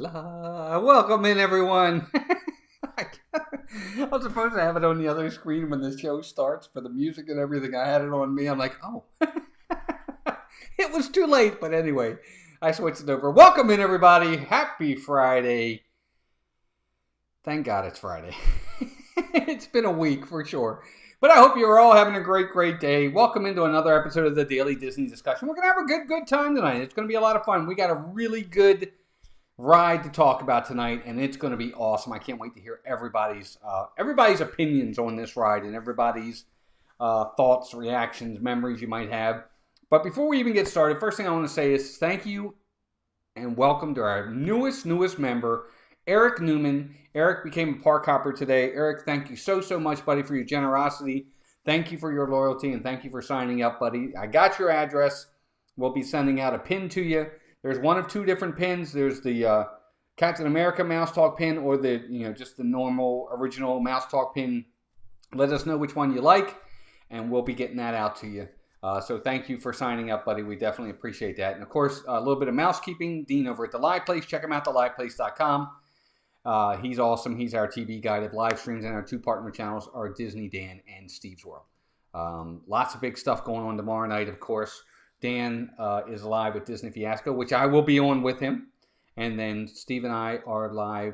la. Welcome in, everyone. I was supposed to have it on the other screen when the show starts for the music and everything. I had it on me. I'm like, oh. It was too late, but anyway, I switched it over. Welcome in, everybody. Happy Friday. Thank God it's Friday. It's been a week for sure. But I hope you're all having a great day. Welcome into another episode of the Daily Disney Discussion. We're going to have a good time tonight. It's going to be a lot of fun. We got a really good ride to talk about tonight, and it's going to be awesome. I can't wait to hear everybody's opinions on this ride and everybody's thoughts, reactions, memories you might have. But before we even get started, first thing I want to say is thank you and welcome to our newest member, Eric Newman. Eric became a park hopper today. Eric, thank you so much, buddy, for your generosity. Thank you for your loyalty, and thank you for signing up, buddy. I got your address. We'll be sending out a pin to you. There's one of two different pins. There's the Captain America Mouse Talk pin or the just the normal original Mouse Talk pin. Let us know which one you like, and we'll be getting that out to you. So thank you for signing up, buddy. We definitely appreciate that. And of course, a little bit of mousekeeping. Dean over at The Live Place. Check him out, theliveplace.com. He's awesome. He's our TV guide of live streams, and our two partner channels are Disney Dan and Steve's World. Lots of big stuff going on tomorrow night, of course. Dan is live with Disney Fiasco, which I will be on with him. And then Steve and I are live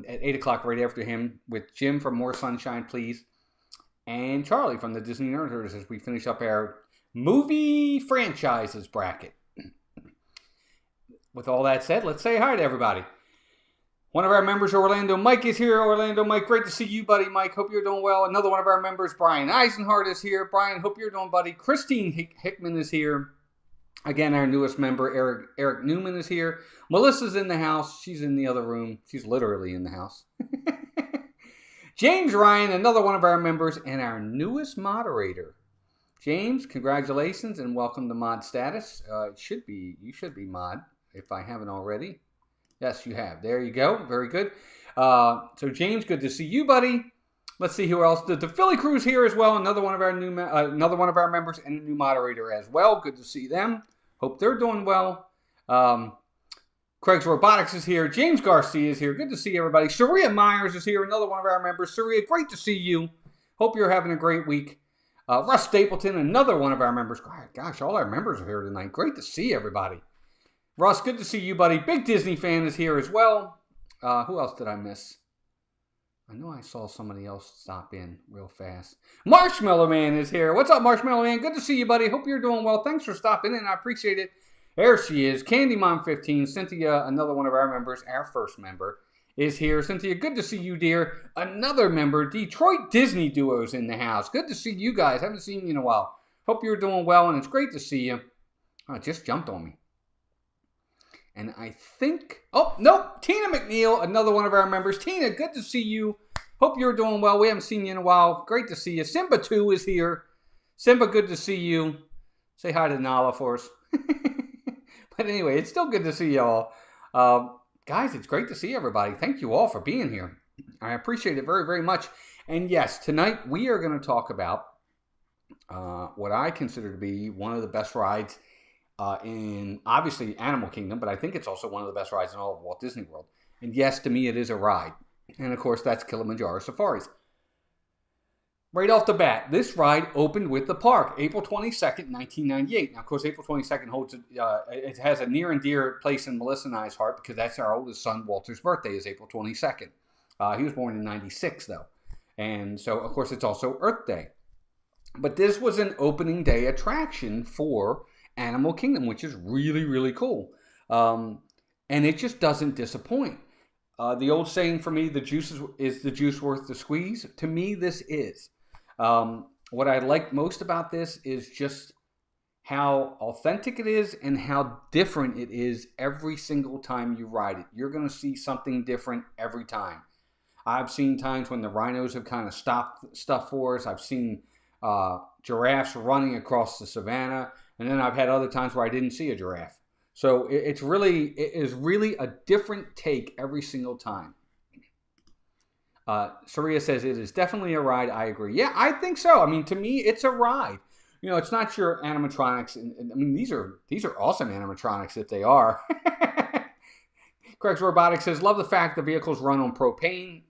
at 8 o'clock right after him with Jim from More Sunshine, Please. And Charlie from the Disney Nerd Herders as we finish up our movie franchises bracket. With all that said, let's say hi to everybody. One of our members, Orlando Mike, is here. Orlando Mike, great to see you, buddy. Mike, hope you're doing well. Another one of our members, Brian Eisenhart, is here. Brian, hope you're doing, buddy. Christine Hickman is here. Again, our newest member, Eric Newman, is here. Melissa's in the house. She's in the other room. She's literally in the house. James Ryan, another one of our members, and our newest moderator. James, congratulations and welcome to mod status. You should be mod if I haven't already. Yes, you have. There you go. Very good. So James, good to see you, buddy. Let's see who else. The Philly Crew's here as well. Another one of our members and a new moderator as well. Good to see them. Hope they're doing well. Craig's Robotics is here. James Garcia is here. Good to see everybody. Sharia Myers is here. Another one of our members. Sharia, great to see you. Hope you're having a great week. Russ Stapleton, another one of our members. Gosh, all our members are here tonight. Great to see everybody. Russ, good to see you, buddy. Big Disney fan is here as well. Who else did I miss? I know I saw somebody else stop in real fast. Marshmallow Man is here. What's up, Marshmallow Man? Good to see you, buddy. Hope you're doing well. Thanks for stopping in. I appreciate it. There she is. Candy Mom 15. Cynthia, another one of our members, our first member, is here. Cynthia, good to see you, dear. Another member, Detroit Disney Duos in the house. Good to see you guys. Haven't seen you in a while. Hope you're doing well, and it's great to see you. Oh, it just jumped on me. And I think, Tina McNeil, another one of our members. Tina, good to see you. Hope you're doing well. We haven't seen you in a while. Great to see you. Simba 2 is here. Simba, good to see you. Say hi to Nala for us. But anyway, it's still good to see y'all. Guys, it's great to see everybody. Thank you all for being here. I appreciate it very much. And yes, tonight we are going to talk about what I consider to be one of the best rides in, obviously, Animal Kingdom, but I think it's also one of the best rides in all of Walt Disney World. And yes, to me, it is a ride. And of course, that's Kilimanjaro Safaris. Right off the bat, this ride opened with the park, April 22nd, 1998. Now, of course, April 22nd holds it has a near and dear place in Melissa and I's heart because that's our oldest son, Walter's birthday is April 22nd. He was born in 96, though. And so, of course, it's also Earth Day. But this was an opening day attraction for Animal Kingdom, which is really cool. And it just doesn't disappoint. The old saying for me, is the juice worth the squeeze? To me, this is. What I like most about this is just how authentic it is and how different it is every single time you ride it. You're going to see something different every time. I've seen times when the rhinos have kind of stopped stuff for us. I've seen giraffes running across the savannah. And then I've had other times where I didn't see a giraffe. So it is really a different take every single time. Saria says it is definitely a ride. I agree. Yeah, I think so. I mean, to me, it's a ride. It's not your animatronics. And I mean, these are awesome animatronics if they are. Craig's Robotics says, love the fact the vehicles run on propane.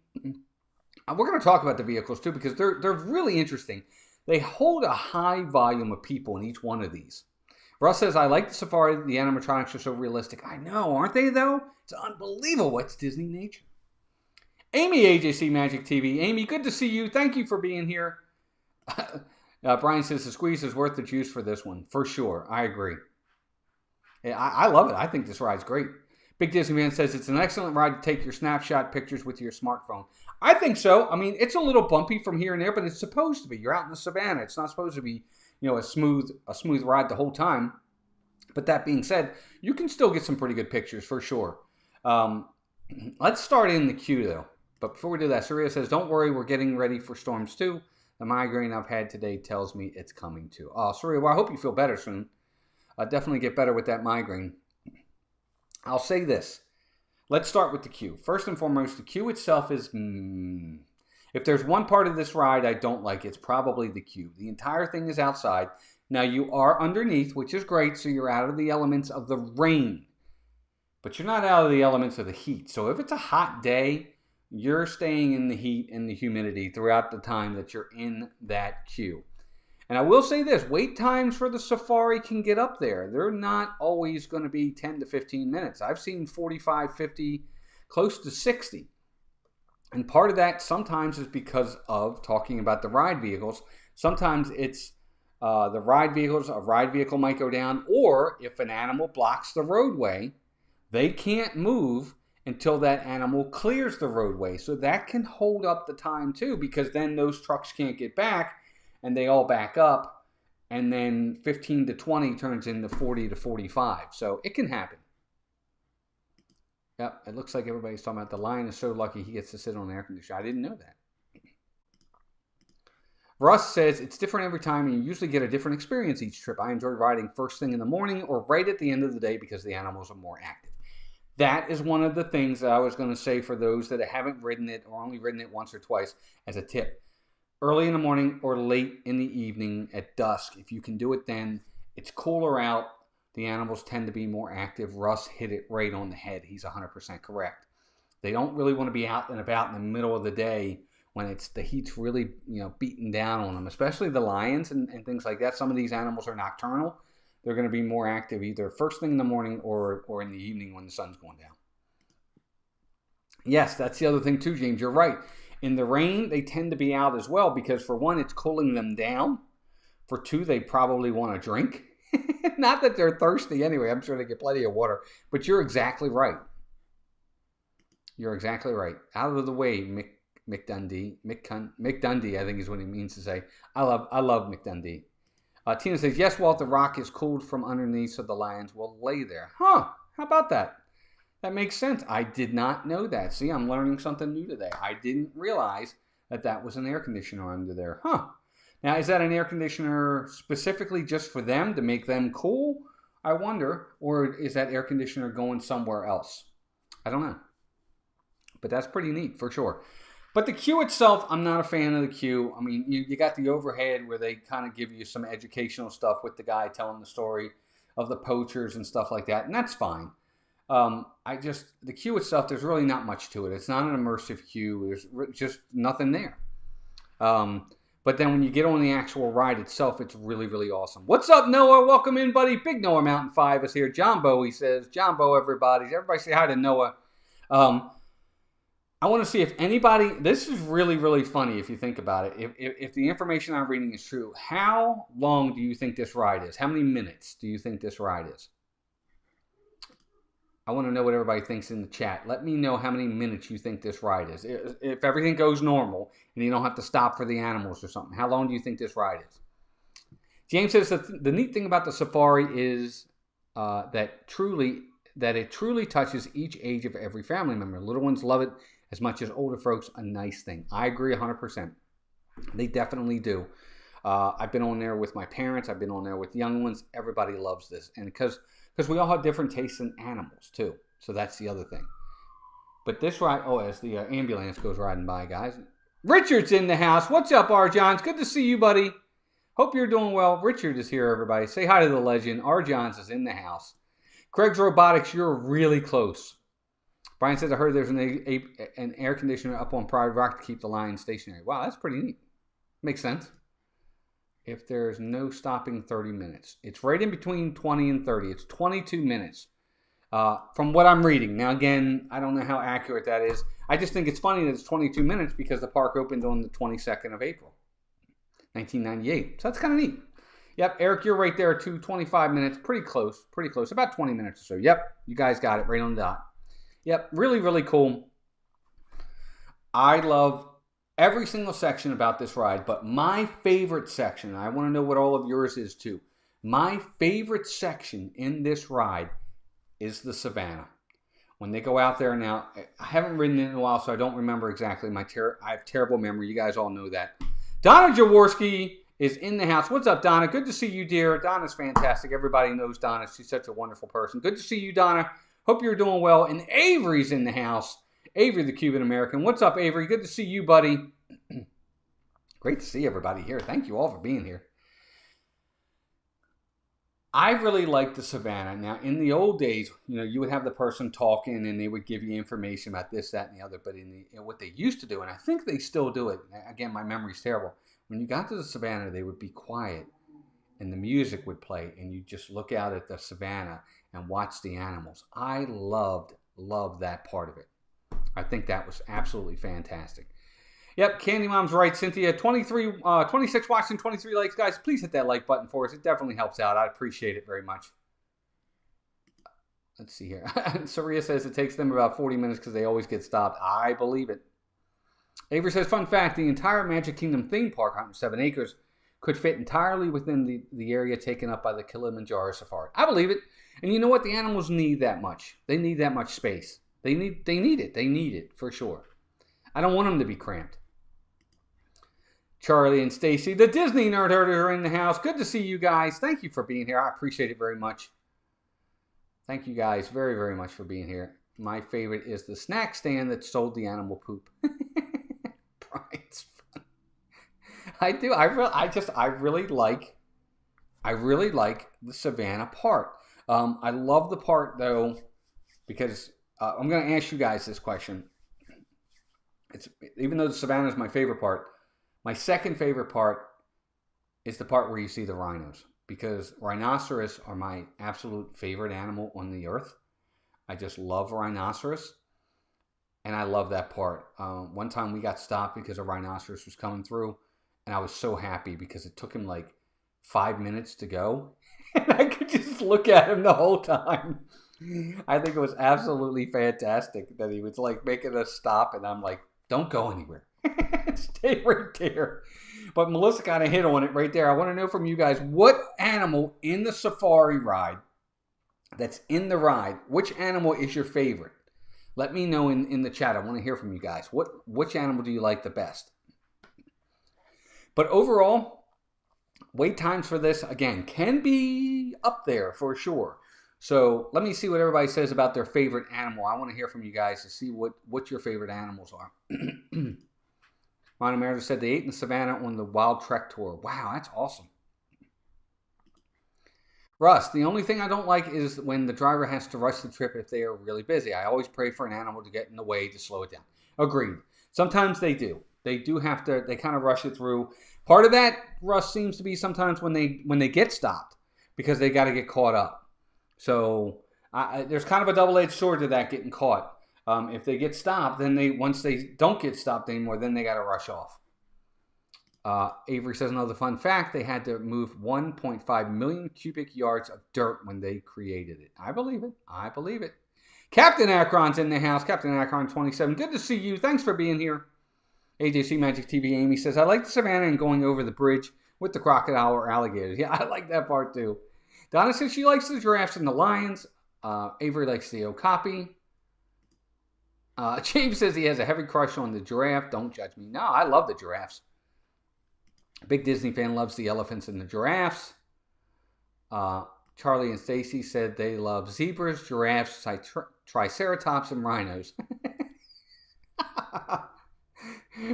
We're going to talk about the vehicles too because they're really interesting. They hold a high volume of people in each one of these. Russ says, I like the Safari. The animatronics are so realistic. I know, aren't they though? It's unbelievable. It's Disney nature. Amy, AJC Magic TV. Amy, good to see you. Thank you for being here. Brian says the squeeze is worth the juice for this one. For sure. I agree. I love it. I think this ride's great. Big Disney Man says it's an excellent ride to take your snapshot pictures with your smartphone. I think so. I mean, it's a little bumpy from here and there, but it's supposed to be. You're out in the savannah. It's not supposed to be, a smooth ride the whole time. But that being said, you can still get some pretty good pictures for sure. Let's start in the queue though. But before we do that, Surya says, don't worry, we're getting ready for storms too. The migraine I've had today tells me it's coming too. Oh, Surya, well, I hope you feel better soon. Definitely get better with that migraine. I'll say this. Let's start with the queue. First and foremost, the queue itself is, if there's one part of this ride I don't like, it's probably the queue. The entire thing is outside. Now, you are underneath, which is great, so you're out of the elements of the rain. But you're not out of the elements of the heat. So if it's a hot day, you're staying in the heat and the humidity throughout the time that you're in that queue. And I will say this, wait times for the Safari can get up there. They're not always going to be 10 to 15 minutes. I've seen 45, 50, close to 60. And part of that sometimes is because of talking about the ride vehicles. Sometimes it's the ride vehicles, a ride vehicle might go down, or if an animal blocks the roadway, they can't move until that animal clears the roadway. So that can hold up the time too, because then those trucks can't get back and they all back up, and then 15 to 20 turns into 40 to 45. So it can happen. Yep, it looks like everybody's talking about the lion is so lucky he gets to sit on the air conditioner. I didn't know that. Russ says it's different every time and you usually get a different experience each trip. I enjoy riding first thing in the morning or right at the end of the day because the animals are more active. That is one of the things that I was going to say for those that haven't ridden it or only ridden it once or twice as a tip. Early in the morning or late in the evening at dusk, if you can do it then, it's cooler out. The animals tend to be more active. Russ hit it right on the head. He's 100% correct. They don't really want to be out and about in the middle of the day when the heat's really beating down on them, especially the lions and things like that. Some of these animals are nocturnal. They're going to be more active either first thing in the morning or in the evening when the sun's going down. Yes, that's the other thing too, James. You're right. In the rain, they tend to be out as well because for one, it's cooling them down. For two, they probably want to drink. Not that they're thirsty anyway. I'm sure they get plenty of water. But you're exactly right. You're exactly right. Out of the way, Mick Dundee. Mick Dundee, I think is what he means to say. I love Mick Dundee. Tina says, yes, Walt, the rock is cooled from underneath so the lions will lay there. Huh, how about that? That makes sense. I did not know that. See, I'm learning something new today. I didn't realize that was an air conditioner under there. Huh. Now, is that an air conditioner specifically just for them to make them cool? I wonder. Or is that air conditioner going somewhere else? I don't know. But that's pretty neat for sure. But the queue itself, I'm not a fan of the queue. I mean, you got the overhead where they kind of give you some educational stuff with the guy telling the story of the poachers and stuff like that. And that's fine. The queue itself, there's really not much to it. It's not an immersive queue. There's just nothing there. But then when you get on the actual ride itself, it's really, really awesome. What's up, Noah? Welcome in, buddy. Big Noah Mountain 5 is here. Jumbo, he says. Jumbo, everybody. Everybody say hi to Noah. I want to see if anybody, this is really, really funny if you think about it. If the information I'm reading is true, how long do you think this ride is? How many minutes do you think this ride is? I want to know what everybody thinks in the chat. Let me know how many minutes you think this ride is. If everything goes normal and you don't have to stop for the animals or something, how long do you think this ride is? James says that the neat thing about the Safari is that it truly touches each age of every family member. Little ones love it as much as older folks. A nice thing. I agree 100%. They definitely do. I've been on there with my parents. I've been on there with young ones. Everybody loves this. And because we all have different tastes in animals too. So that's the other thing. But this ride, as the ambulance goes riding by, guys. Richard's in the house. What's up, R. Johns? Good to see you, buddy. Hope you're doing well. Richard is here, everybody. Say hi to the legend. R. Johns is in the house. Craig's Robotics, you're really close. Brian says, I heard there's an air conditioner up on Pride Rock to keep the lion stationary. Wow, that's pretty neat. Makes sense. If there's no stopping 30 minutes. It's right in between 20 and 30. It's 22 minutes from what I'm reading. Now, again, I don't know how accurate that is. I just think it's funny that it's 22 minutes because the park opened on the 22nd of April, 1998. So that's kind of neat. Yep, Eric, you're right there, too. 25 minutes. Pretty close. Pretty close. About 20 minutes or so. Yep, you guys got it right on the dot. Yep, really, really cool. I love every single section about this ride, but my favorite section, and I want to know what all of yours is too. My favorite section in this ride is the Savannah. When they go out there now, I haven't ridden it in a while, so I don't remember exactly. I have terrible memory. You guys all know that. Donna Jaworski is in the house. What's up, Donna? Good to see you, dear. Donna's fantastic. Everybody knows Donna. She's such a wonderful person. Good to see you, Donna. Hope you're doing well. And Avery's in the house. Avery, the Cuban American. What's up, Avery? Good to see you, buddy. Great to see everybody here. Thank you all for being here. I really like the Savannah. Now, in the old days, you would have the person talking and they would give you information about this, that, and the other. But what they used to do, and I think they still do it, again, my memory's terrible. When you got to the Savannah, they would be quiet and the music would play and you just look out at the Savannah and watch the animals. I loved that part of it. I think that was absolutely fantastic. Yep, Candy Mom's right, Cynthia. 26 watching, 23 likes. Guys, please hit that like button for us. It definitely helps out. I appreciate it very much. Let's see here. Saria says it takes them about 40 minutes because they always get stopped. I believe it. Avery says, fun fact, the entire Magic Kingdom theme park, 107 acres, could fit entirely within the area taken up by the Kilimanjaro Safari. I believe it. And you know what? The animals need that much. They need that much space. They need it. They need it for sure. I don't want them to be cramped. Charlie and Stacy, the Disney Nerd Herder, are in the house. Good to see you guys. Thank you for being here. I appreciate it very much. Thank you guys very, very much for being here. My favorite is the snack stand that sold the animal poop. Brian's fun. I do. I really like the Savannah part. I love the part though because I'm going to ask you guys this question. Even though the Savannah is my favorite part, my second favorite part is the part where you see the rhinos, because rhinoceros are my absolute favorite animal on the earth. I just love rhinoceros, and I love that part. One time we got stopped because a rhinoceros was coming through, and I was so happy because it took him like 5 minutes to go, and I could just look at him the whole time. I think it was absolutely fantastic that he was like making us stop, and I'm like, don't go anywhere. Stay right there. But Melissa kind of hit on it right there. I want to know from you guys, what animal in the safari ride that's in the ride, which animal is your favorite? Let me know in the chat. I want to hear from you guys. Which animal do you like the best? But overall, wait times for this, again, can be up there for sure. So let me see what everybody says about their favorite animal. I want to hear from you guys to see what your favorite animals are. Ron Meredith said they ate in Savannah on the Wild Trek tour. Wow, that's awesome. Russ, the only thing I don't like is when the driver has to rush the trip if they are really busy. I always pray for an animal to get in the way to slow it down. Agreed. Sometimes they do. They do have to, they kind of rush it through. Part of that, Russ, seems to be sometimes when they get stopped because they got to get caught up. So there's kind of a double-edged sword to that, getting caught. If they get stopped, then once they don't get stopped anymore, then they got to rush off. Avery says another fun fact, they had to move 1.5 million cubic yards of dirt when they created it. I believe it. I believe it. Captain Akron's in the house. Captain Akron 27. Good to see you. Thanks for being here. AJC Magic TV Amy says, I like the Savannah and going over the bridge with the crocodile or alligators. Yeah, I like that part too. Donna says she likes the giraffes and the lions. Avery likes the okapi. James says he has a heavy crush on the giraffe. Don't judge me. No, I love the giraffes. Big Disney fan loves the elephants and the giraffes. Charlie and Stacy said they love zebras, giraffes, triceratops, and rhinos.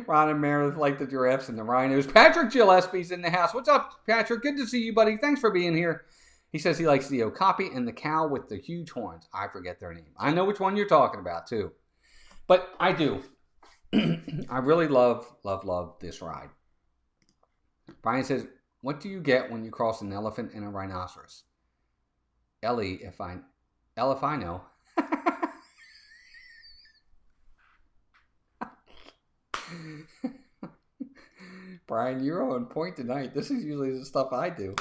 Ron and Meredith like the giraffes and the rhinos. Patrick Gillespie's in the house. What's up, Patrick? Good to see you, buddy. Thanks for being here. He says he likes the okapi and the cow with the huge horns. I forget their name. I know which one you're talking about, too. But I do. I really love this ride. Brian says, what do you get when you cross an elephant and a rhinoceros? Ellie, if I know. Brian, you're on point tonight. This is usually the stuff I do.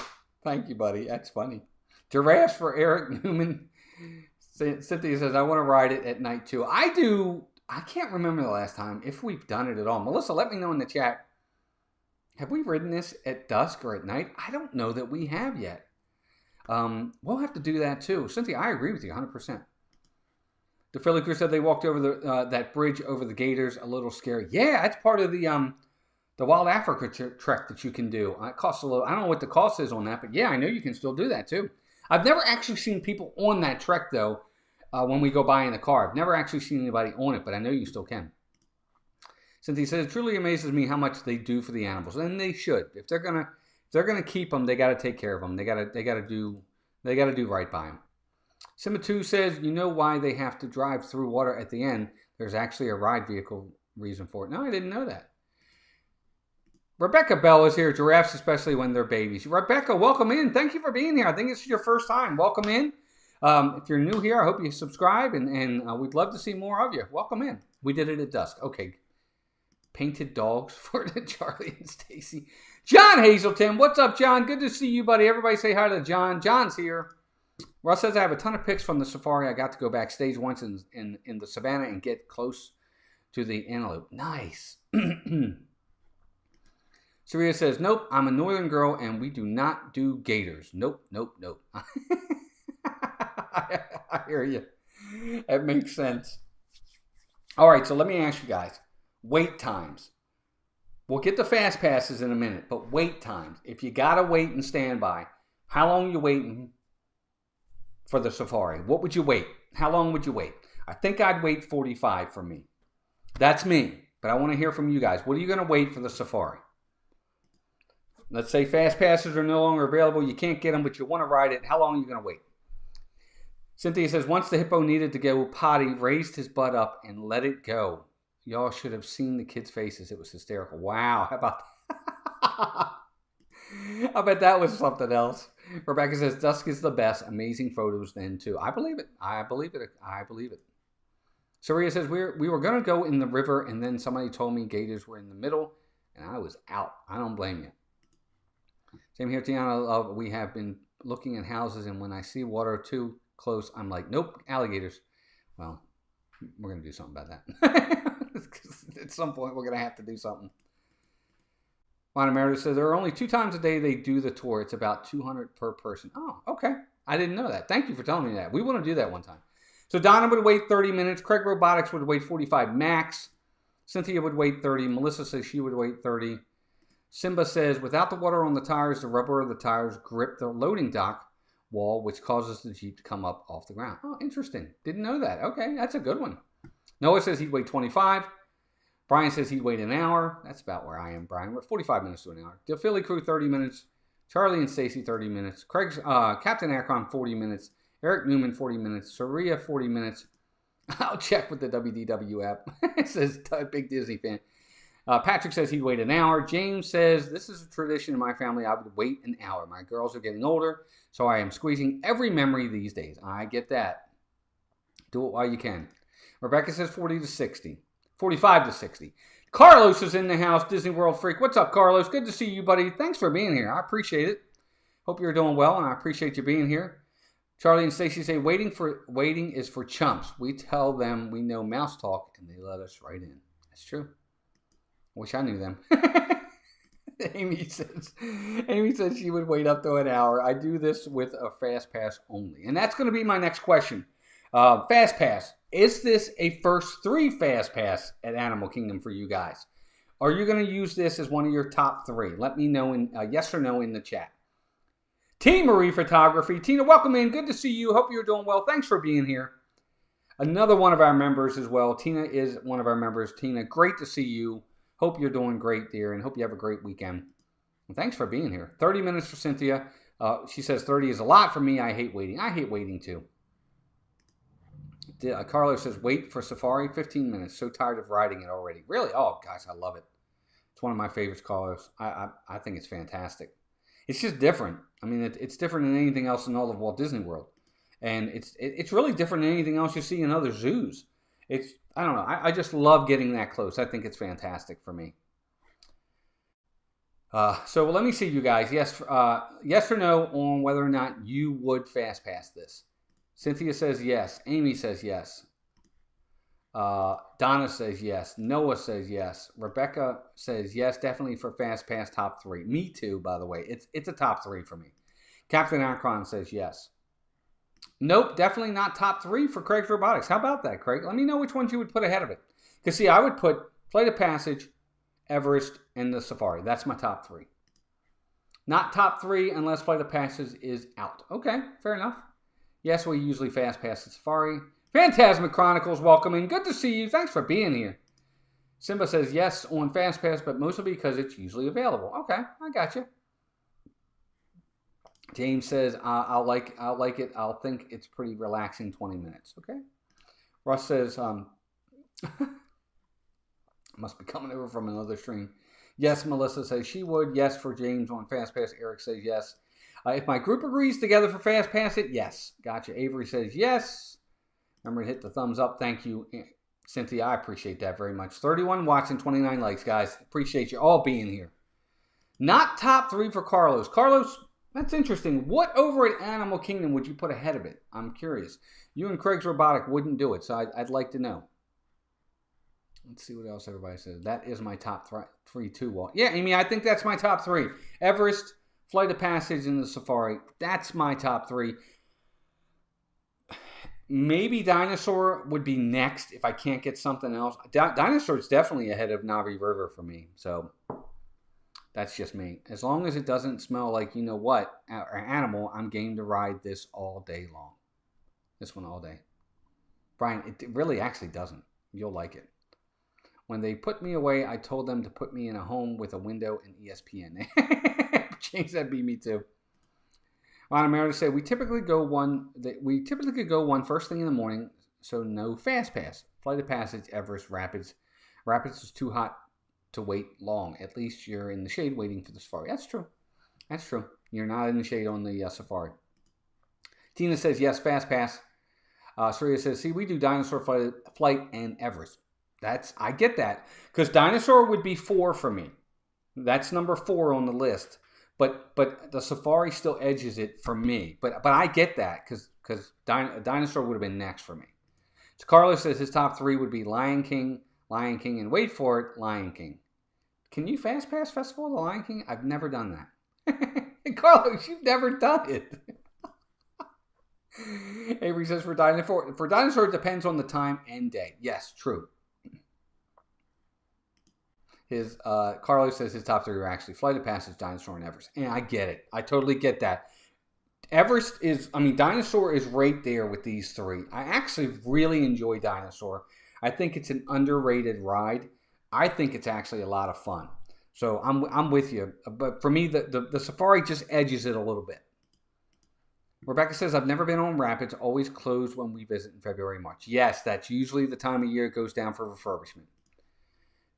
Thank you, buddy. That's funny. Giraffes for Eric Newman. Cynthia says, I want to ride it at night too. I do. I can't remember the last time, if we've done it at all. Melissa, let me know in the chat. Have we ridden this at dusk or at night? I don't know that we have yet. We'll have to do that too. Cynthia, I agree with you 100%. The Philly crew said they walked over that bridge over the gators. A little scary. Yeah, that's part of the Wild Africa trek that you can do. It costs a little. I don't know what the cost is on that, but yeah, I know you can still do that too. I've never actually seen people on that trek though. When we go by in the car, I've never actually seen anybody on it, but I know you still can. Cynthia says it truly amazes me how much they do for the animals, and they should. If they're gonna keep them, they got to take care of them. They got to do right by them. Simatu says, you know why they have to drive through water at the end? There's actually a ride vehicle reason for it. No, I didn't know that. Rebecca Bell is here. Giraffes, especially when they're babies. Rebecca, welcome in. Thank you for being here. I think this is your first time. Welcome in. If you're new here, I hope you subscribe, and we'd love to see more of you. Welcome in. We did it at dusk. Okay. Painted dogs for the Charlie and Stacy. John Hazelton. What's up, John? Good to see you, buddy. Everybody say hi to John. John's here. Russ says, I have a ton of pics from the safari. I got to go backstage once in the Savannah and get close to the antelope. Nice. Saria says, nope, I'm a northern girl and we do not do gators. Nope. I hear you. That makes sense. All right, so let me ask you guys. Wait times. We'll get the fast passes in a minute, but wait times. If you got to wait and stand by, how long are you waiting for the safari? What would you wait? How long would you wait? I think I'd wait 45 for me. That's me, but I want to hear from you guys. What are you going to wait for the safari? Let's say fast passes are no longer available. You can't get them, but you want to ride it. How long are you going to wait? Cynthia says, once the hippo needed to go potty, raised his butt up and let it go. Y'all should have seen the kids' faces. It was hysterical. Wow. How about that? I bet that was something else. Rebecca says, dusk is the best. Amazing photos then, too. I believe it. I believe it. Saria says, we were going to go in the river, and then somebody told me gators were in the middle, and I was out. I don't blame you. Same here, Tiana. We have been looking at houses, and when I see water too close, I'm like, nope, alligators. Well, we're going to do something about that. At some point, we're going to have to do something. Lana Meredith says, there are only 2 times a day they do the tour. It's about $200 per person. Oh, okay. I didn't know that. Thank you for telling me that. We want to do that one time. So Donna would wait 30 minutes. Craig Robotics would wait 45 max. Cynthia would wait 30. Melissa says she would wait 30. Simba says, without the water on the tires, the rubber of the tires grip the loading dock wall, which causes the Jeep to come up off the ground. Oh, interesting. Didn't know that. Okay, that's a good one. Noah says he'd wait 25. Brian says he'd wait an hour. That's about where I am, Brian. We're 45 minutes to an hour. The Philly crew, 30 minutes. Charlie and Stacy, 30 minutes. Craig's Captain Akron, 40 minutes. Eric Newman, 40 minutes. Saria, 40 minutes. I'll check with the WDW app. It says big Disney fan. Patrick says he'd wait an hour. James says, this is a tradition in my family. I would wait an hour. My girls are getting older, so I am squeezing every memory these days. I get that. Do it while you can. Rebecca says 40 to 60. 45 to 60. Carlos is in the house, Disney World freak. What's up, Carlos? Good to see you, buddy. Thanks for being here. I appreciate it. Hope you're doing well, and I appreciate you being here. Charlie and Stacy say, waiting is for chumps. We tell them we know mouse talk, and they let us right in. That's true. Wish I knew them. Amy says she would wait up to an hour. I do this with a fast pass only. And that's going to be my next question. Fast pass. Is this a first 3 fast pass at Animal Kingdom for you guys? Are you going to use this as one of your top 3? Let me know in yes or no in the chat. Team Marie Photography. Tina, welcome in. Good to see you. Hope you're doing well. Thanks for being here. Another one of our members as well. Tina is one of our members. Tina, great to see you. Hope you're doing great, dear, and hope you have a great weekend. And thanks for being here. 30 minutes for Cynthia. She says 30 is a lot for me. I hate waiting. I hate waiting too. Carlos says, wait for Safari 15 minutes. So tired of riding it already. Really? Oh, gosh, I love it. It's one of my favorites, Carlos. I think it's fantastic. It's just different. I mean, it's different than anything else in all of Walt Disney World. And it's really different than anything else you see in other zoos. I don't know. I just love getting that close. I think it's fantastic for me. So let me see, you guys. Yes or no on whether or not you would fast pass this. Cynthia says yes. Amy says yes. Donna says yes. Noah says yes. Rebecca says yes, definitely for fast pass top 3. Me too, by the way. It's a top 3 for me. Captain Akron says yes. Nope, definitely not top 3 for Craig's Robotics. How about that, Craig? Let me know which ones you would put ahead of it. Because, see, I would put Flight of Passage, Everest, and the Safari. That's my top 3. Not top 3 unless Flight of Passage is out. Okay, fair enough. Yes, we usually fast pass the Safari. Phantasmic Chronicles, welcome in. Good to see you. Thanks for being here. Simba says yes on fast pass, but mostly because it's usually available. Okay, I got you. James says I'll like it. I'll think it's pretty relaxing. 20 minutes. Okay. Russ says must be coming over from another stream. Yes, Melissa says she would. Yes for James on fast pass. Eric says yes. If my group agrees together for fast pass it, yes. Gotcha. Avery says yes. Remember to hit the thumbs up. Thank you, Cynthia. I appreciate that very much. 31 watching, 29 likes, guys. Appreciate you all being here. Not top 3 for Carlos. Carlos, that's interesting. What over at Animal Kingdom would you put ahead of it? I'm curious. You and Craig's Robotic wouldn't do it, so I'd like to know. Let's see what else everybody says. That is my top 3 too, Walt. Yeah, Amy, I think that's my top 3. Everest, Flight of Passage, and the Safari. That's my top 3. Maybe Dinosaur would be next if I can't get something else. Dinosaur is definitely ahead of Navi River for me. So that's just me. As long as it doesn't smell like, you know what, or animal, I'm game to ride this all day long. This one all day. Brian, it really actually doesn't. You'll like it. When they put me away, I told them to put me in a home with a window and ESPN. James, that'd be me too. Lana Meredith said, we typically could go one first thing in the morning, so no fast pass. Flight of Passage, Everest, Rapids. Rapids is too hot to wait long. At least you're in the shade waiting for the Safari. That's true. That's true. You're not in the shade on the Safari. Tina says, yes, fast pass. Surya says, see, we do Dinosaur, Flight, and Everest. I get that. Because Dinosaur would be 4 for me. That's number 4 on the list. But the Safari still edges it for me. But I get that because Dinosaur would have been next for me. So Carlos says his top 3 would be Lion King, and wait for it, Lion King. Can you fast pass Festival of the Lion King? I've never done that. Carlos, you've never done it. Avery says for Dinosaur it depends on the time and day. Yes, true. Carlos says his top 3 are actually Flight of Passage, Dinosaur, and Everest. And I get it. I totally get that. Dinosaur is right there with these 3. I actually really enjoy Dinosaur. I think it's an underrated ride. I think it's actually a lot of fun. So I'm with you. But for me, the Safari just edges it a little bit. Rebecca says, I've never been on Rapids. Always closed when we visit in February, March. Yes, that's usually the time of year it goes down for refurbishment.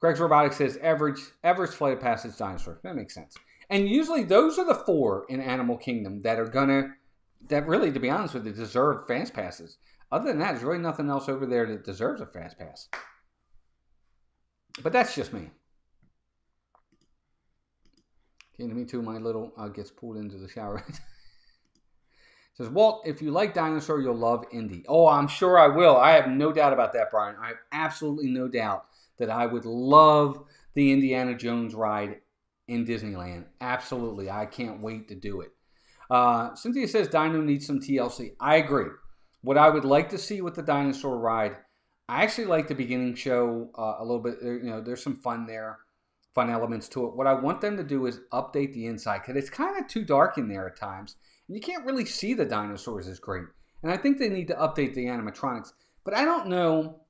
Greg's Robotics says Everest, Flight of Passage, Dinosaur. That makes sense. And usually those are the 4 in Animal Kingdom that really, to be honest with you, deserve fast passes. Other than that, there's really nothing else over there that deserves a fast pass. But that's just me. Okay, to me too, my little gets pulled into the shower. Says, Walt, if you like Dinosaur, you'll love Indy. Oh, I'm sure I will. I have no doubt about that, Brian. I have absolutely no doubt that I would love the Indiana Jones ride in Disneyland. Absolutely. I can't wait to do it. Cynthia says Dino needs some TLC. I agree. What I would like to see with the Dinosaur ride, I actually like the beginning show a little bit. There's some fun there, fun elements to it. What I want them to do is update the inside because it's kind of too dark in there at times. And you can't really see the dinosaurs as great. And I think they need to update the animatronics. But I don't know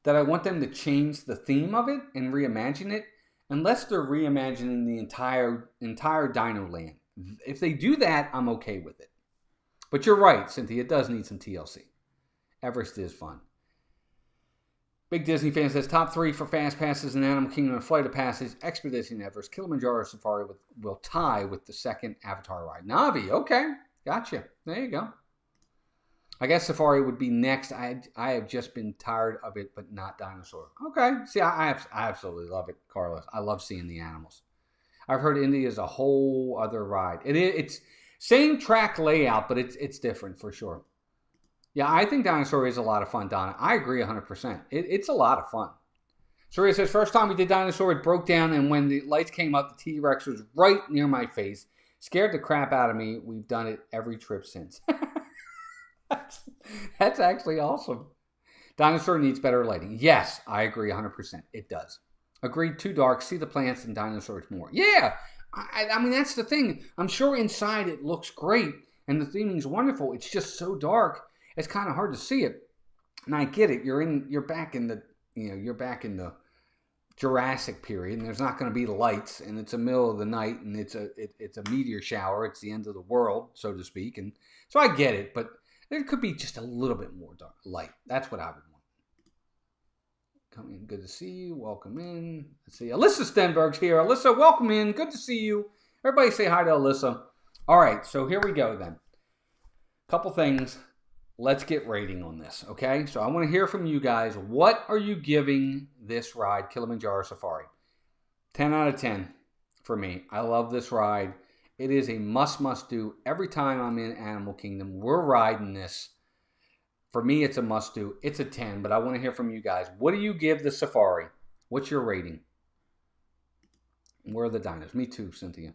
that I want them to change the theme of it and reimagine it unless they're reimagining the entire Dino Land. If they do that, I'm okay with it. But you're right, Cynthia. It does need some TLC. Everest is fun. Big Disney fan says top 3 for fast passes in Animal Kingdom and Flight of Passage, Expedition Everest, Kilimanjaro Safari will tie with the second Avatar ride. Navi, okay. Gotcha. There you go. I guess Safari would be next. I have just been tired of it, but not Dinosaur. Okay. See, I absolutely love it, Carlos. I love seeing the animals. I've heard India is a whole other ride. It's same track layout, but it's different for sure. Yeah, I think Dinosaur is a lot of fun, Donna. I agree 100%. It's a lot of fun. Surya says, first time we did Dinosaur, it broke down, and when the lights came up, the T-Rex was right near my face. Scared the crap out of me. We've done it every trip since. That's actually awesome. Dinosaur needs better lighting. Yes, I agree 100%. It does. Agreed, too dark. See the plants and dinosaurs more. Yeah, I mean, that's the thing. I'm sure inside it looks great, and the theming's wonderful. It's just so dark. It's kind of hard to see it. And I get it. You're back in the Jurassic period, and there's not going to be lights, and it's the middle of the night, and it's a meteor shower. It's the end of the world, so to speak. And so I get it, but there could be just a little bit more light. That's what I would want. Come in. Good to see you. Welcome in. Let's see. Alyssa Stenberg's here. Alyssa, welcome in. Good to see you. Everybody say hi to Alyssa. All right, so here we go then. Couple things. Let's get rating on this, okay? So I want to hear from you guys. What are you giving this ride, Kilimanjaro Safari? 10 out of 10 for me. I love this ride. It is a must-do. Every time I'm in Animal Kingdom, we're riding this. For me, it's a must-do. It's a 10, but I want to hear from you guys. What do you give the Safari? What's your rating? Where are the dinos? Me too, Cynthia.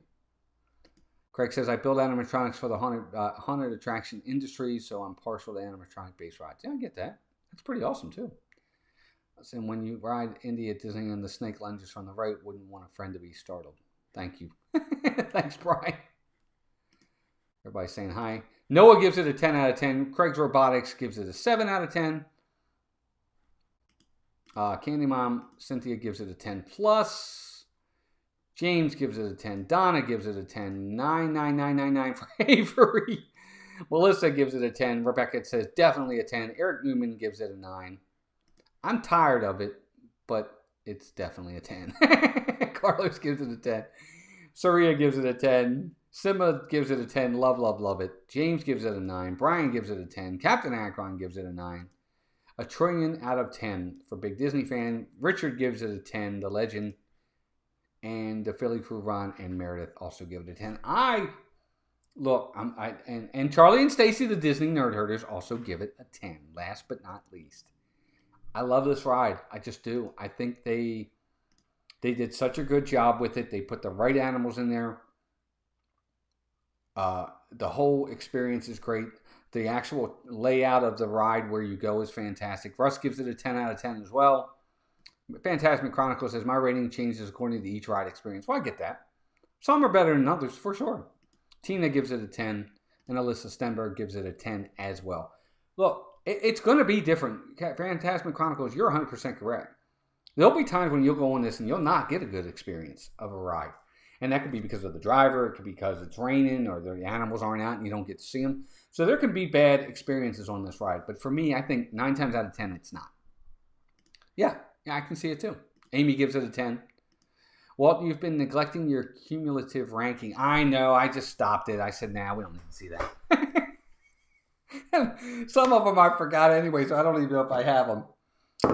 Craig says, I build animatronics for the haunted attraction industry, so I'm partial to animatronic-based rides. Yeah, I get that. That's pretty awesome, too. And when you ride Indy at Disneyland, the snake lunges from the right, wouldn't want a friend to be startled. Thank you. Thanks, Brian. Everybody's saying hi. Noah gives it a 10 out of 10. Craig's Robotics gives it a 7 out of 10. Candy Mom, Cynthia gives it a 10 plus. James gives it a 10. Donna gives it a 10. 99999 for Avery. Melissa gives it a 10. Rebecca says definitely a 10. Eric Newman gives it a 9. I'm tired of it, but it's definitely a 10. Carlos gives it a 10. Surya gives it a 10. Simba gives it a 10. Love, love, love it. James gives it a 9. Brian gives it a 10. Captain Akron gives it a 9. A trillion out of 10 for Big Disney fan. Richard gives it a 10. The legend. And the Philly crew, Ron and Meredith, also give it a 10. And Charlie and Stacy, the Disney Nerd Herders, also give it a 10. Last but not least, I love this ride. I just do. I think they did such a good job with it. They put the right animals in there. The whole experience is great. The actual layout of the ride where you go is fantastic. Russ gives it a 10 out of 10 as well. Phantasmic Chronicles says, my rating changes according to each ride experience. Well, I get that. Some are better than others, for sure. Tina gives it a 10, and Alyssa Stenberg gives it a 10 as well. Look, it's going to be different. Phantasmic Chronicles, you're 100% correct. There'll be times when you'll go on this and you'll not get a good experience of a ride. And that could be because of the driver. It could be because it's raining or the animals aren't out and you don't get to see them. So there can be bad experiences on this ride. But for me, I think 9 times out of 10, it's not. Yeah, I can see it too. Amy gives it a 10. Walt, you've been neglecting your cumulative ranking. I know. I just stopped it. I said, nah, we don't need to see that. Some of them I forgot anyway, so I don't even know if I have them.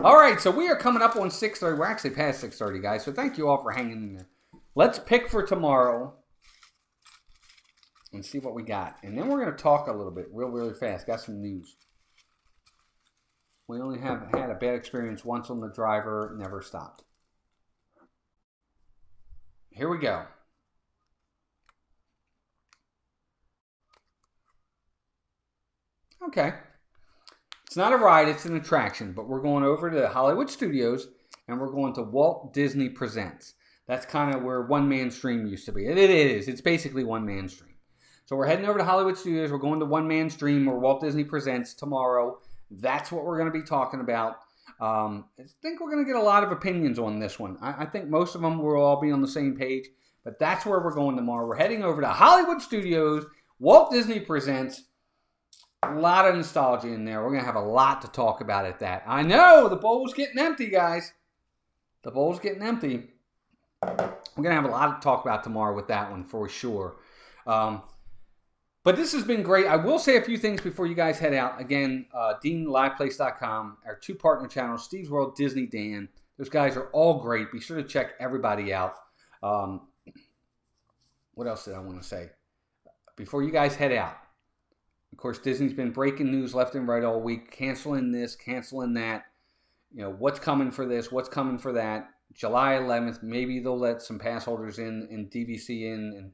All right, so we are coming up on 6:30. We're actually past 6:30, guys, so thank you all for hanging in there. Let's pick for tomorrow and see what we got. And then we're going to talk a little bit really fast. Got some news. We only have had a bad experience once on the driver, never stopped. Here we go. Okay. It's not a ride, it's an attraction, but we're going over to Hollywood Studios and we're going to Walt Disney Presents. That's kind of where One Man Stream used to be. It is. It's basically One Man Stream. So we're heading over to Hollywood Studios. We're going to One Man Stream or Walt Disney Presents tomorrow. That's what we're going to be talking about. I think we're going to get a lot of opinions on this one. I think most of them will all be on the same page. But that's where we're going tomorrow. We're heading over to Hollywood Studios. Walt Disney Presents. A lot of nostalgia in there. We're going to have a lot to talk about at that. I know, the bowl's getting empty, guys. The bowl's getting empty. We're going to have a lot to talk about tomorrow with that one for sure. But this has been great. I will say a few things before you guys head out. Again, DeanLivePlace.com, our 2 partner channels, Steve's World, Disney Dan. Those guys are all great. Be sure to check everybody out. What else did I want to say? Before you guys head out, of course, Disney's been breaking news left and right all week, canceling this, canceling that. You know, what's coming for this, what's coming for that. July 11th, maybe they'll let some pass holders in and DVC in and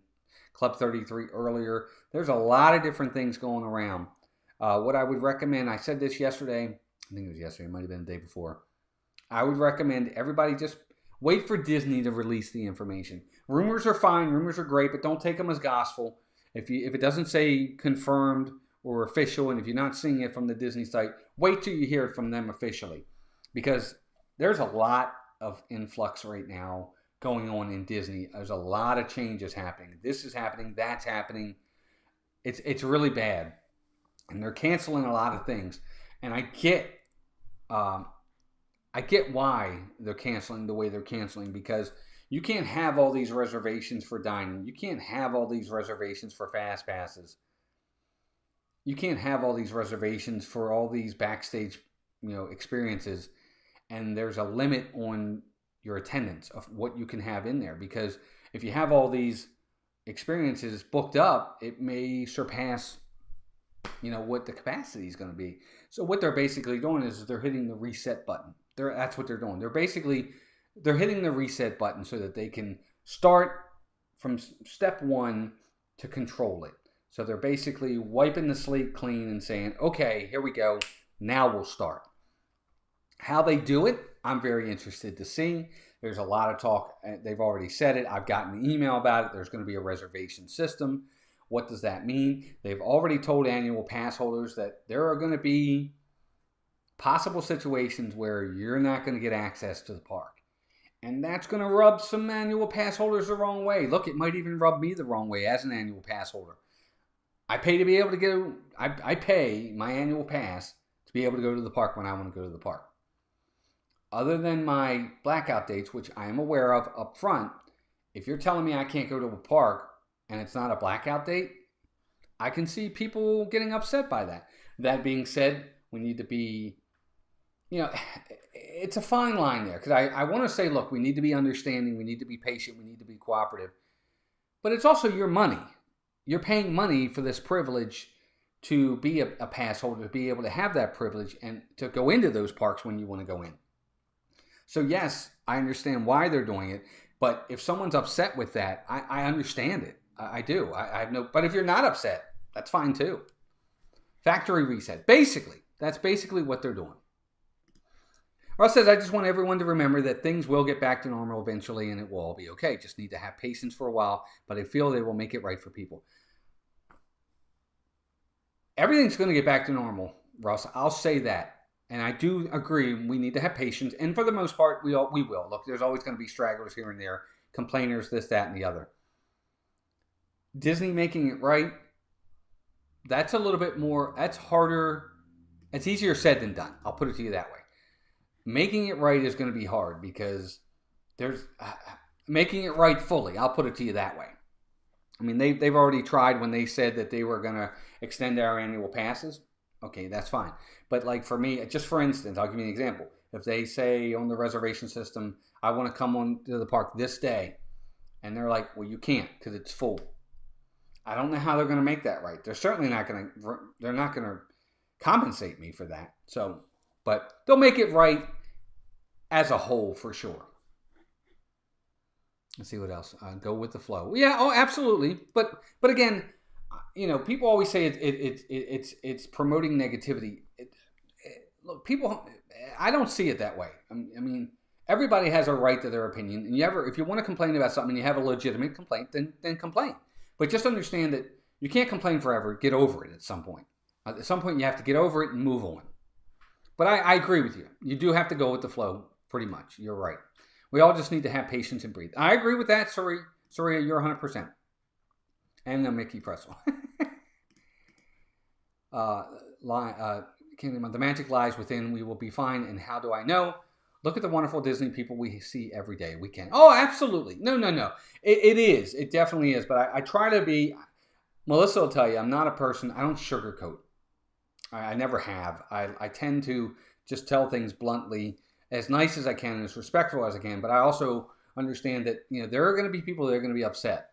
Club 33 earlier. There's a lot of different things going around. What I would recommend, I said this yesterday, I think it was yesterday, it might have been the day before. I would recommend everybody just wait for Disney to release the information. Rumors are fine, rumors are great, but don't take them as gospel. If it doesn't say confirmed or official, and if you're not seeing it from the Disney site, wait till you hear it from them officially. Because there's a lot of influx right now going on in Disney. There's a lot of changes happening. This is happening, that's happening. It's really bad. And they're canceling a lot of things. And I get why they're canceling the way they're canceling, because you can't have all these reservations for dining. You can't have all these reservations for fast passes. You can't have all these reservations for all these backstage, experiences. And there's a limit on your attendance of what you can have in there, because if you have all these experiences booked up, it may surpass, what the capacity is going to be. So what they're basically doing is they're hitting the reset button. That's what they're doing. They're hitting the reset button so that they can start from step 1 to control it. So they're basically wiping the slate clean and saying, okay, here we go. Now we'll start. How they do it, I'm very interested to see. There's a lot of talk. They've already said it. I've gotten an email about it. There's going to be a reservation system. What does that mean? They've already told annual pass holders that there are going to be possible situations where you're not going to get access to the park. And that's going to rub some annual pass holders the wrong way. Look, it might even rub me the wrong way as an annual pass holder. I pay to be able to go, I pay my annual pass to be able to go to the park when I want to go to the park. Other than my blackout dates, which I am aware of up front, if you're telling me I can't go to a park and it's not a blackout date, I can see people getting upset by that. That being said, we need to be, it's a fine line there. Because I want to say, look, we need to be understanding, we need to be patient, we need to be cooperative. But it's also your money. You're paying money for this privilege to be a pass holder, to be able to have that privilege and to go into those parks when you want to go in. So yes, I understand why they're doing it, but if someone's upset with that, I understand it. I do. I have no. But if you're not upset, that's fine too. Factory reset. Basically, that's basically what they're doing. Russ says, I just want everyone to remember that things will get back to normal eventually, and it will all be okay. Just need to have patience for a while, but I feel they will make it right for people. Everything's going to get back to normal, Russ. I'll say that. And I do agree we need to have patience. And for the most part, we will. Look, there's always going to be stragglers here and there, complainers, this, that, and the other. Disney making it right, that's a little bit more, that's harder. It's easier said than done. I'll put it to you that way. Making it right is going to be hard because there's making it right fully. I'll put it to you that way. I mean, they've already tried when they said that they were going to extend our annual passes. Okay, that's fine. But like for me, just for instance, I'll give you an example. If they say on the reservation system, I want to come on to the park this day, and they're like, well, you can't because it's full. I don't know how they're going to make that right. They're certainly not going to. They're not going to compensate me for that. So, but they'll make it right as a whole for sure. Let's see what else. Go with the flow. Yeah. Oh, absolutely. But again, people always say it's promoting negativity. Look, people, I don't see it that way. I mean, everybody has a right to their opinion, and if you want to complain about something, and you have a legitimate complaint, then complain. But just understand that you can't complain forever. Get over it at some point. At some point, you have to get over it and move on. But I agree with you. You do have to go with the flow, pretty much. You're right. We all just need to have patience and breathe. I agree with that, Tori. Soria, you're 100%. And the Mickey pretzel. The magic lies within. We will be fine. And how do I know? Look at the wonderful Disney people we see every day. We can. Oh, absolutely. No. It is. It definitely is. But I try to be. Melissa will tell you, I'm not a person. I don't sugarcoat. I never have. I tend to just tell things bluntly, as nice as I can, as respectful as I can. But I also understand that there are going to be people that are going to be upset.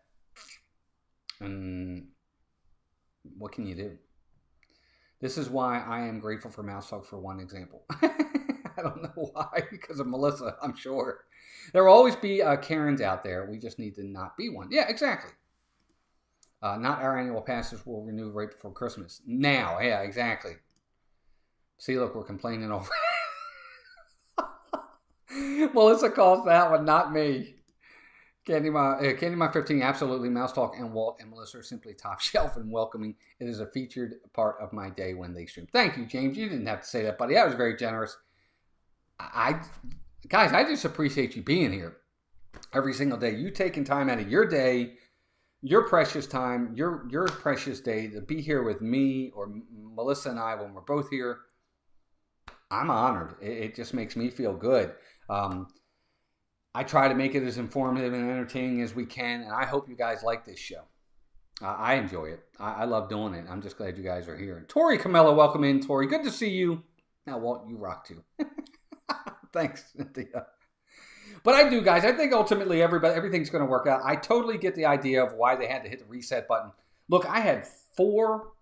And what can you do? This is why I am grateful for Mouse Talk, for one example. I don't know why, because of Melissa, I'm sure. There will always be Karens out there. We just need to not be one. Yeah, exactly. Not our annual passes will renew right before Christmas. Now, yeah, exactly. See, look, we're complaining over. Melissa calls that one, not me. Candyman 15, absolutely. Mouse Talk and Walt and Melissa are simply top shelf and welcoming. It is a featured part of my day when they stream. Thank you, James. You didn't have to say that, buddy. That was very generous. Guys, I just appreciate you being here every single day. You taking time out of your day, your precious time, your precious day to be here with me or Melissa and I when we're both here. I'm honored. It just makes me feel good. I try to make it as informative and entertaining as we can, and I hope you guys like this show. I enjoy it. I love doing it. I'm just glad you guys are here. And Tori Camella, welcome in, Tori. Good to see you. Now, Walt, you rock too. Thanks, Cynthia. But I do, guys. I think ultimately everything's going to work out. I totally get the idea of why they had to hit the reset button. Look, I had four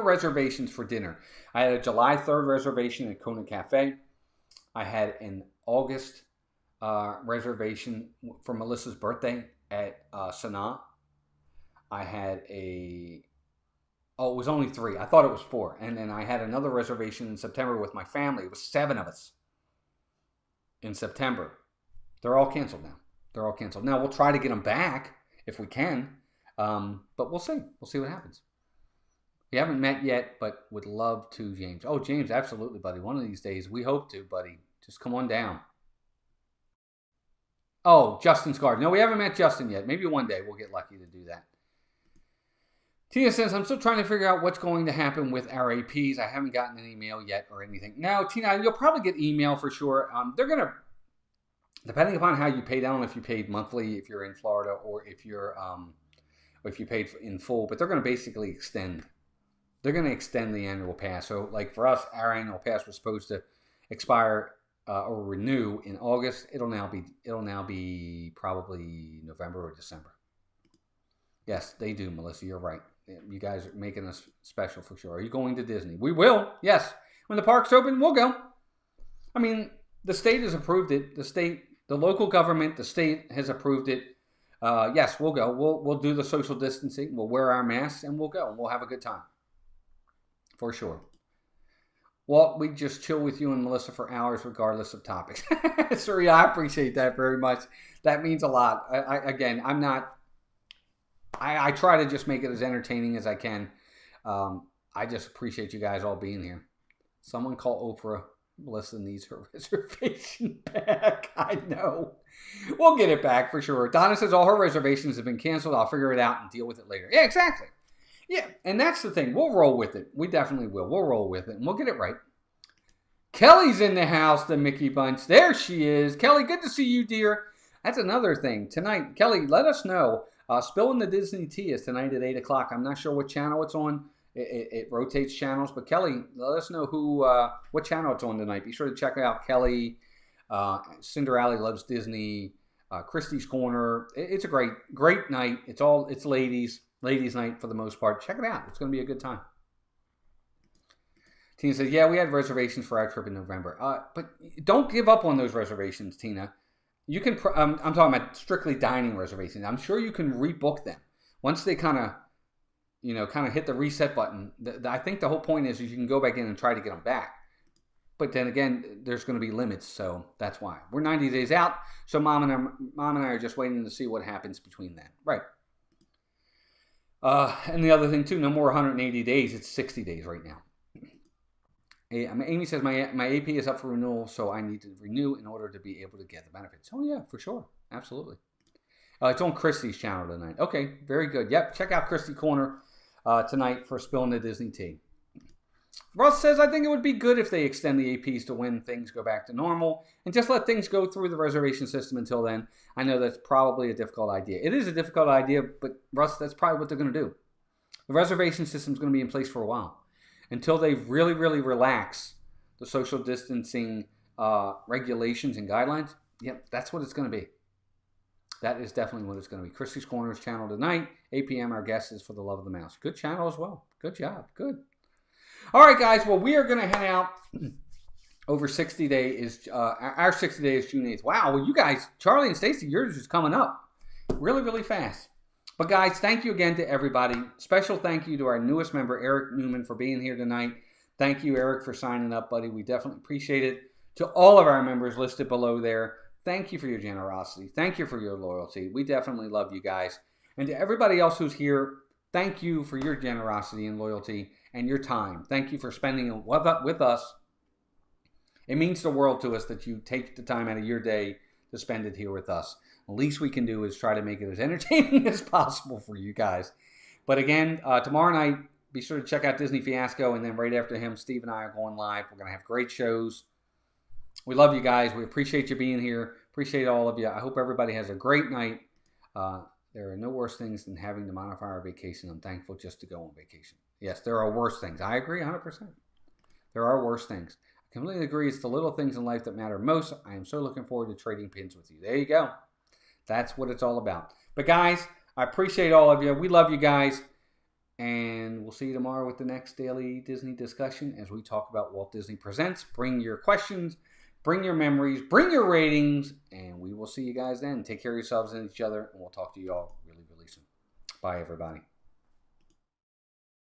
reservations for dinner. I had a July 3rd reservation at Kona Cafe. I had an August reservation for Melissa's birthday at Sanaa. I had it was only 3. I thought it was 4. And then I had another reservation in September with my family. It was 7 of us in September. They're all canceled now. Now, we'll try to get them back if we can. But we'll see. We'll see what happens. We haven't met yet, but would love to, James. Oh, James, absolutely, buddy. One of these days, we hope to, buddy. Just come on down. Oh, Justin's card. No, we haven't met Justin yet. Maybe one day we'll get lucky to do that. Tina says, I'm still trying to figure out what's going to happen with our APs. I haven't gotten an email yet or anything. Now, Tina, you'll probably get email for sure. They're going to, depending upon how you paid, I don't know if you paid monthly if you're in Florida or if you paid in full, but they're going to basically extend. They're going to extend the annual pass. So, like for us, our annual pass was supposed to expire or renew in August. It'll now be probably November or December. Yes, they do, Melissa. You're right. You guys are making us special for sure. Are you going to Disney? We will. Yes. When the park's open, we'll go. I mean, the state has approved it. The local government, the state has approved it. Yes, we'll go. We'll do the social distancing. We'll wear our masks and we'll go. We'll have a good time. For sure. Walt, we just chill with you and Melissa for hours regardless of topics. Sorry, I appreciate that very much. That means a lot. I try to just make it as entertaining as I can. I just appreciate you guys all being here. Someone call Oprah. Melissa needs her reservation back. I know. We'll get it back for sure. Donna says all her reservations have been canceled. I'll figure it out and deal with it later. Yeah, exactly. Yeah, and that's the thing. We'll roll with it. We definitely will. We'll roll with it, and we'll get it right. Kelly's in the house, the Mickey Bunch. There she is. Kelly, good to see you, dear. That's another thing. Tonight, Kelly, let us know. Spilling the Disney Tea is tonight at 8 o'clock. I'm not sure what channel it's on. It rotates channels. But, Kelly, let us know what channel it's on tonight. Be sure to check out Kelly. Cinderella Loves Disney. Christie's Corner. It's a great night. It's ladies' night for the most part. Check it out. It's going to be a good time. Tina says, yeah, we had reservations for our trip in November. But don't give up on those reservations, Tina. You can. I'm talking about strictly dining reservations. I'm sure you can rebook them once they kind of hit the reset button. I think the whole point is you can go back in and try to get them back. But then again, there's going to be limits, so that's why we're 90 days out. So Mom and I are just waiting to see what happens between then. Right. And the other thing too, no more 180 days. It's 60 days right now. Amy says my AP is up for renewal, so I need to renew in order to be able to get the benefits. Oh yeah, for sure. Absolutely. It's on Christy's channel tonight. Okay, very good. Yep, check out Christy Corner tonight for Spilling the Disney Tea. Russ says, I think it would be good if they extend the APs to when things go back to normal and just let things go through the reservation system until then. I know that's probably a difficult idea. It is a difficult idea, but Russ, that's probably what they're going to do. The reservation system is going to be in place for a while until they really, really relax the social distancing regulations and guidelines. Yep, that's what it's going to be. That is definitely what it's going to be. Christy's Corners channel tonight, 8 p.m. Our guest is For the Love of the Mouse. Good channel as well. Good job. Good. All right, guys. Well, we are going to head out over 60 days. Our 60 days is June 8th. Wow. Well, you guys, Charlie and Stacy, yours is coming up really, really fast. But, guys, thank you again to everybody. Special thank you to our newest member, Eric Newman, for being here tonight. Thank you, Eric, for signing up, buddy. We definitely appreciate it. To all of our members listed below there, thank you for your generosity. Thank you for your loyalty. We definitely love you guys. And to everybody else who's here, thank you for your generosity and loyalty and your time. Thank you for spending it with us. It means the world to us that you take the time out of your day to spend it here with us. The least we can do is try to make it as entertaining as possible for you guys. But again, tomorrow night, be sure to check out Disney Fiasco. And then right after him, Steve and I are going live. We're going to have great shows. We love you guys. We appreciate you being here. Appreciate all of you. I hope everybody has a great night. There are no worse things than having to modify our vacation. I'm thankful just to go on vacation. Yes, there are worse things. I agree 100%. There are worse things. I completely agree. It's the little things in life that matter most. I am so looking forward to trading pins with you. There you go. That's what it's all about. But guys, I appreciate all of you. We love you guys. And we'll see you tomorrow with the next daily Disney discussion as we talk about Walt Disney Presents. Bring your questions. Bring your memories, bring your ratings, and we will see you guys then. Take care of yourselves and each other, and we'll talk to you all really, really soon. Bye, everybody.